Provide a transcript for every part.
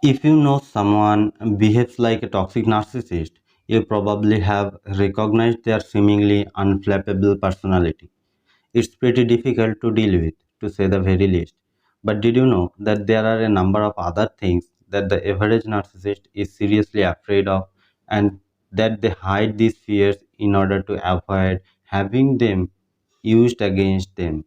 If you know someone behaves like a toxic narcissist, you probably have recognized their seemingly unflappable personality. It's pretty difficult to deal with, to say the very least. But did you know that there are a number of other things that the average narcissist is seriously afraid of, and that they hide these fears in order to avoid having them used against them?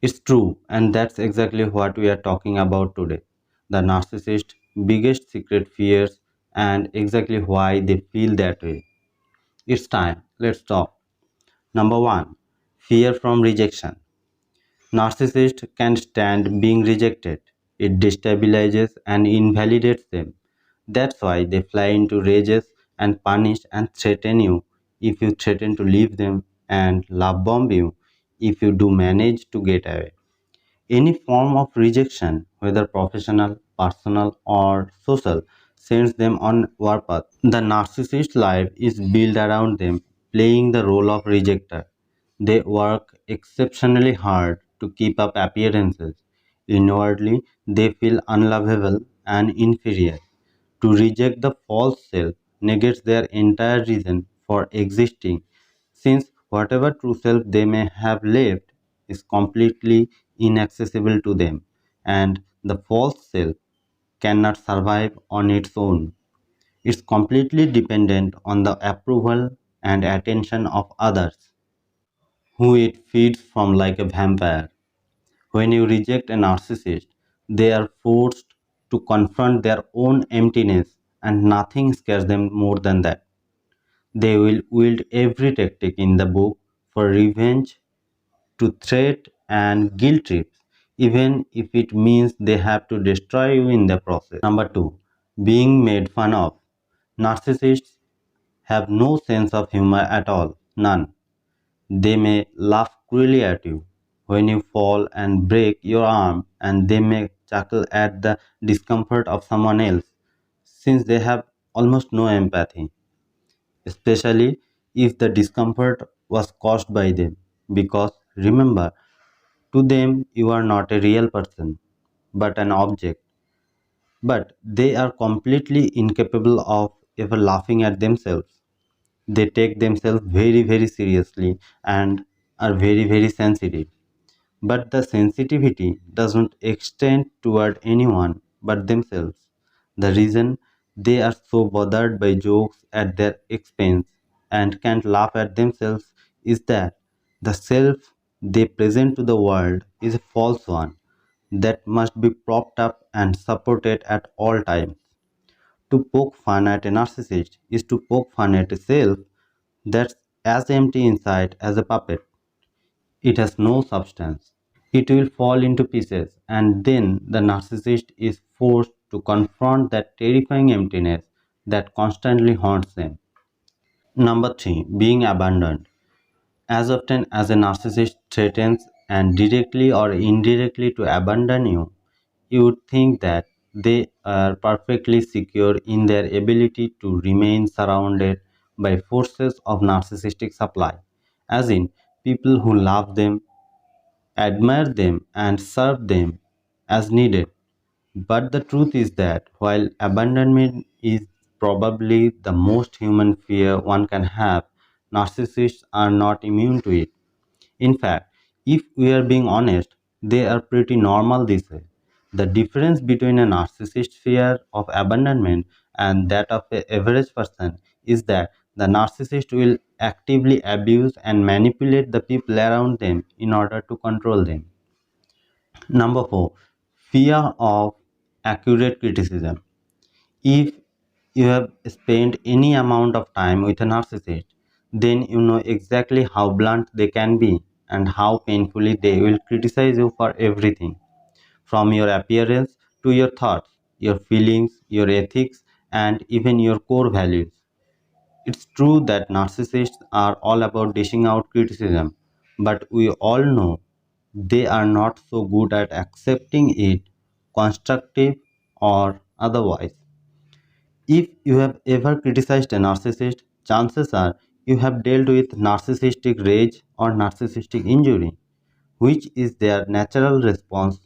It's true, and that's exactly what we are talking about today. The narcissist's biggest secret fears and exactly why they feel that way. It's time. Let's talk. Number one, fear from rejection. Narcissists can't stand being rejected. It destabilizes and invalidates them. That's why they fly into rages and punish and threaten you if you threaten to leave them, and love bomb you if you do manage to get away. Any form of rejection, whether professional, personal, or social, sends them on warpath. The narcissist's life is built around them playing the role of rejecter. They work exceptionally hard to keep up appearances. Inwardly, they feel unlovable and inferior. To reject the false self negates their entire reason for existing, since whatever true self they may have left is completely inaccessible to them, and the false self cannot survive on its own. It's completely dependent on the approval and attention of others, who it feeds from like a vampire. When you reject a narcissist, they are forced to confront their own emptiness, and nothing scares them more than that. They will wield every tactic in the book for revenge, to threat and guilt trips, even if it means they have to destroy you in the process. Number two, being made fun of. Narcissists have no sense of humor at all, none. They may laugh cruelly at you when you fall and break your arm, and they may chuckle at the discomfort of someone else, since they have almost no empathy, especially if the discomfort was caused by them. Because remember, to them, you are not a real person, but an object. But they are completely incapable of ever laughing at themselves. They take themselves very, very seriously and are very, very sensitive. But the sensitivity doesn't extend toward anyone but themselves. The reason they are so bothered by jokes at their expense and can't laugh at themselves is that the self they present to the world is a false one that must be propped up and supported at all times. To poke fun at a narcissist is to poke fun at a self that's as empty inside as a puppet. It has no substance. It will fall into pieces, and then the narcissist is forced to confront that terrifying emptiness that constantly haunts them. Number three, being abandoned. As often as a narcissist threatens and directly or indirectly to abandon you, you would think that they are perfectly secure in their ability to remain surrounded by forces of narcissistic supply, as in people who love them, admire them, and serve them as needed. But the truth is that while abandonment is probably the most human fear one can have, narcissists are not immune to it. In fact, if we are being honest, they are pretty normal this way. The difference between a narcissist's fear of abandonment and that of an average person is that the narcissist will actively abuse and manipulate the people around them in order to control them. Number four, fear of accurate criticism. If you have spent any amount of time with a narcissist, then you know exactly how blunt they can be and how painfully they will criticize you for everything, from your appearance to your thoughts, your feelings, your ethics, and even your core values. It's true that narcissists are all about dishing out criticism, but we all know they are not so good at accepting it, constructive or otherwise. If you have ever criticized a narcissist, chances are you have dealt with narcissistic rage or narcissistic injury, which is their natural response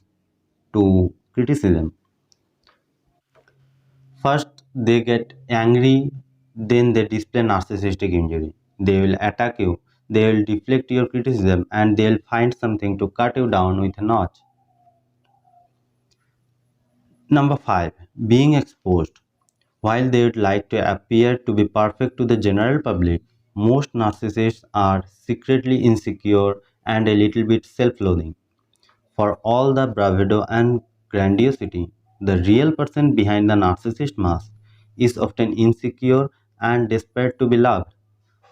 to criticism. First, they get angry, then they display narcissistic injury. They will attack you, they will deflect your criticism, and they'll find something to cut you down with a notch. Number 5. Being exposed. While they would like to appear to be perfect to the general public, most narcissists are secretly insecure and a little bit self loathing. For all the bravado and grandiosity, the real person behind the narcissist mask is often insecure and desperate to be loved.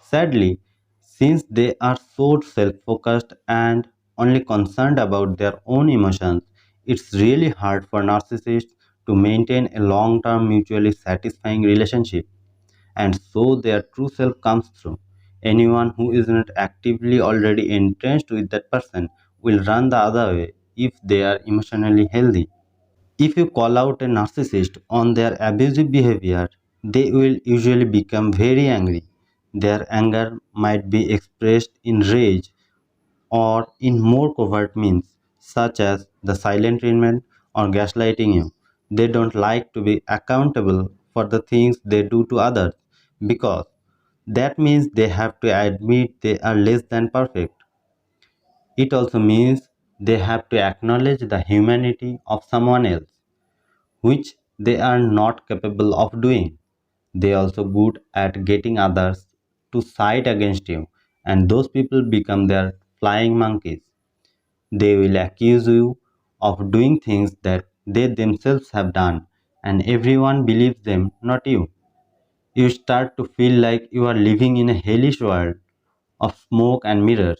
Sadly, since they are so self focused and only concerned about their own emotions, it's really hard for narcissists to maintain a long term, mutually satisfying relationship. And so their true self comes through. Anyone who isn't actively already entrenched with that person will run the other way if they are emotionally healthy. If you call out a narcissist on their abusive behavior, they will usually become very angry. Their anger might be expressed in rage or in more covert means, such as the silent treatment or gaslighting you. They don't like to be accountable for the things they do to others because that means they have to admit they are less than perfect. It also means they have to acknowledge the humanity of someone else, which they are not capable of doing. They are also good at getting others to side against you, and those people become their flying monkeys. They will accuse you of doing things that they themselves have done, and everyone believes them, not you. You start to feel like you are living in a hellish world of smoke and mirrors,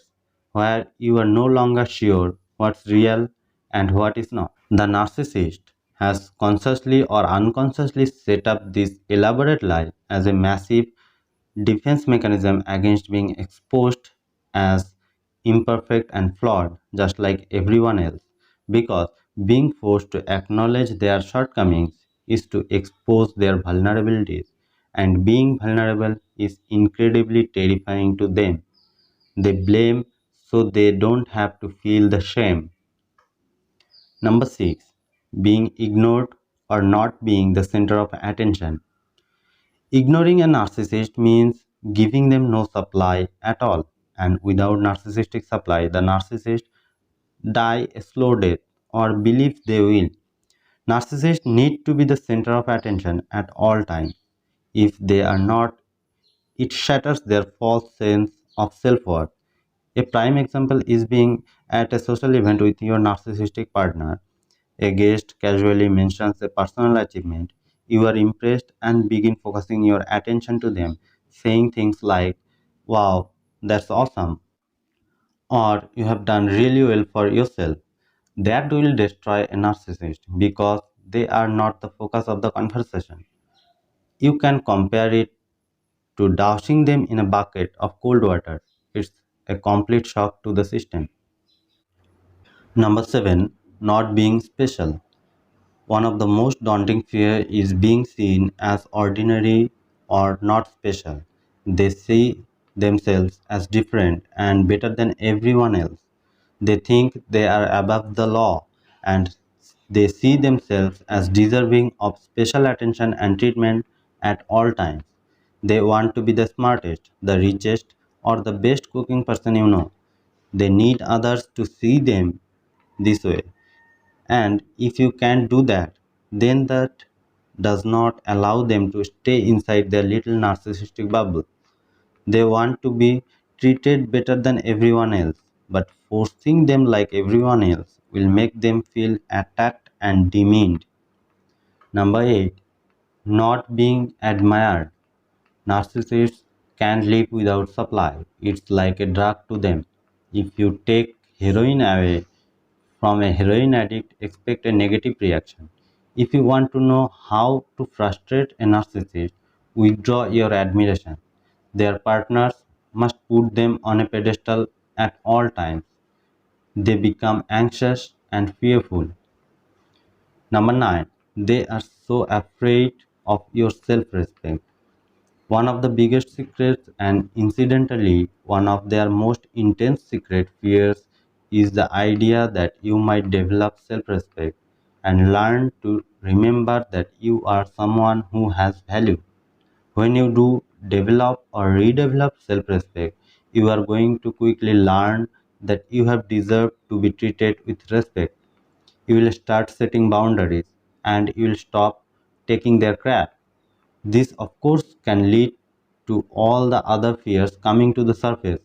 where you are no longer sure what's real and what is not. The narcissist has consciously or unconsciously set up this elaborate lie as a massive defense mechanism against being exposed as imperfect and flawed, just like everyone else. Because being forced to acknowledge their shortcomings is to expose their vulnerabilities, and being vulnerable is incredibly terrifying to them. They blame so they don't have to feel the shame. Number 6. Being ignored or not being the center of attention. Ignoring a narcissist means giving them no supply at all, and without narcissistic supply, the narcissist die a slow death or believes they will. Narcissists need to be the center of attention at all times. If they are not, it shatters their false sense of self-worth. A prime example is being at a social event with your narcissistic partner. A guest casually mentions a personal achievement. You are impressed and begin focusing your attention to them, saying things like, "Wow, that's awesome," or "You have done really well for yourself." That will destroy a narcissist because they are not the focus of the conversation. You can compare it to dousing them in a bucket of cold water. It's a complete shock to the system. Number 7. Not being special. One of the most daunting fear is being seen as ordinary or not special. They see themselves as different and better than everyone else. They think they are above the law and they see themselves as deserving of special attention and treatment at all times. They want to be the smartest, the richest, or the best cooking person you know. They need others to see them this way, and if you can't do that, then that does not allow them to stay inside their little narcissistic bubble. They want to be treated better than everyone else, but forcing them like everyone else will make them feel attacked and demeaned. Number 8. Not being admired. Narcissists can't live without supply. It's like a drug to them. If you take heroin away from a heroin addict, expect a negative reaction. If you want to know how to frustrate a narcissist, withdraw your admiration. Their partners must put them on a pedestal at all times. They become anxious and fearful. Number 9. They are so afraid of your self respect. One of the biggest secrets, and incidentally, one of their most intense secret fears, is the idea that you might develop self respect and learn to remember that you are someone who has value. When you do develop or redevelop self respect, you are going to quickly learn that you have deserved to be treated with respect. You will start setting boundaries and you will stop taking their crap. This, of course, can lead to all the other fears coming to the surface.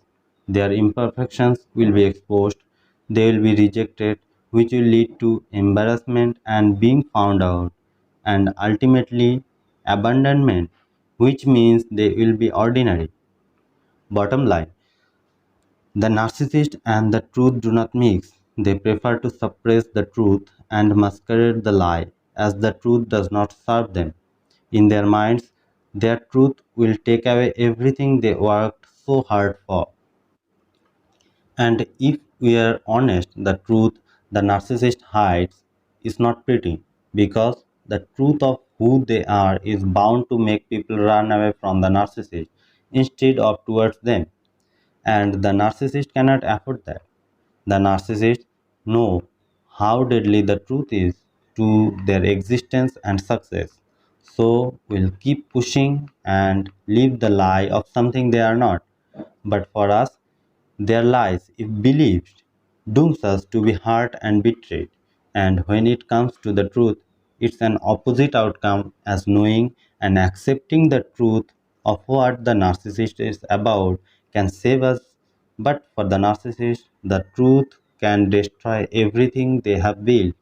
Their imperfections will be exposed, they will be rejected, which will lead to embarrassment and being found out, and ultimately abandonment, which means they will be ordinary. Bottom line, the narcissist and the truth do not mix. They prefer to suppress the truth and masquerade the lie, as the truth does not serve them. In their minds, their truth will take away everything they worked so hard for. And if we are honest, the truth the narcissist hides is not pretty, because the truth of who they are is bound to make people run away from the narcissist instead of towards them. And the narcissist cannot afford that. The narcissists know how deadly the truth is to their existence and success, so will keep pushing and live the lie of something they are not. But for us, their lies, if believed, dooms us to be hurt and betrayed. And when it comes to the truth, it's an opposite outcome, as knowing and accepting the truth of what the narcissist is about can save us. But for the narcissist, the truth can destroy everything they have built.